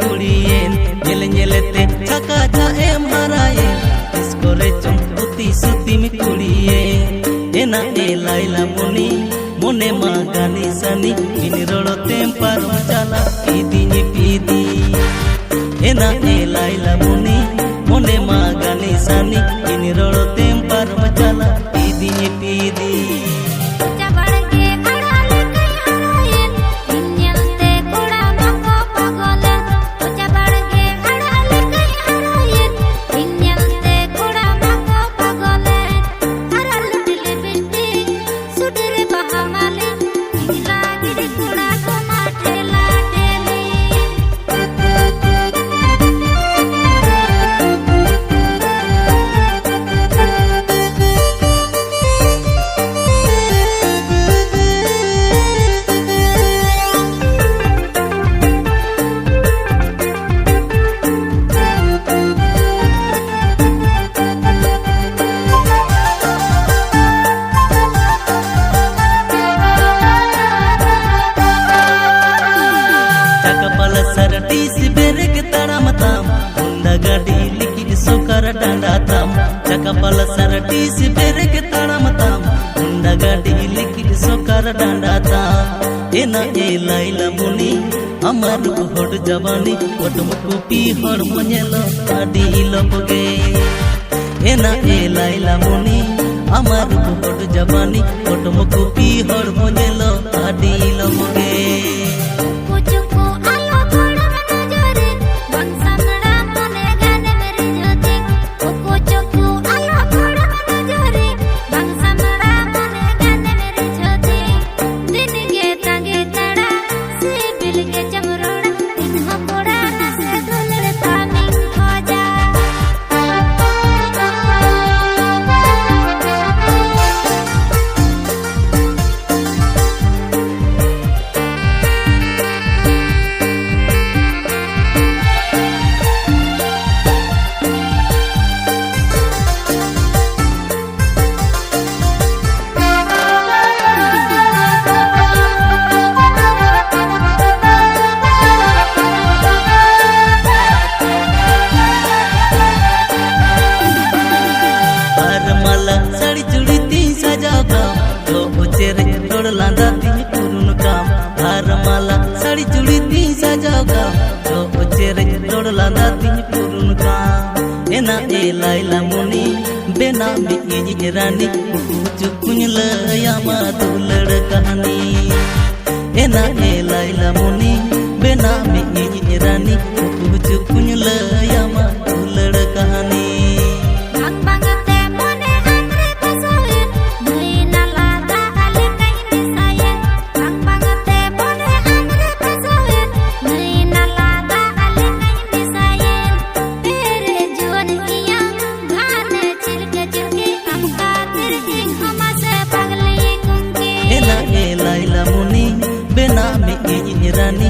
कुड़ियेन ñele ñele te chaka cha em harayen iskore chum uti suti mi kudiyen ena e laila moni mone ma gani sani ini rolo temparum chala idini pidi ena e laila moni mone ma gani sani ini rolo temparum chala idini pidi सरटीस बेरेक तड़मताम हुंडा गाड़ी लिखित सोकर डांडाताम चकपल सरटीस बेरेक तड़मताम हुंडा गाड़ी लिखित सोकर डांडाताम एना ए लाइला मुनी अमर होड़ जवानी ओटम कुपी हर मनेलो आडी लपगे एना ए लाइला मुनी अमर होड़ जवानी ओटम कुपी हर मनेलो आडी लपगे लांदा तीन पुरुन काम हार माला साड़ी चूड़ी तीन सजाओ काम जो चेरे तोड़ लांदा तीन पुरुन काम एना ए लाइला मुनी बेना मी इजी रानी चुकुन लया मा दुलड़ कहानी एना ए लाइला मुनी बेना मी इजी रानी चुकुन लया मा दुलड़ कहानी लाइला मुनी बेना में इजी रानी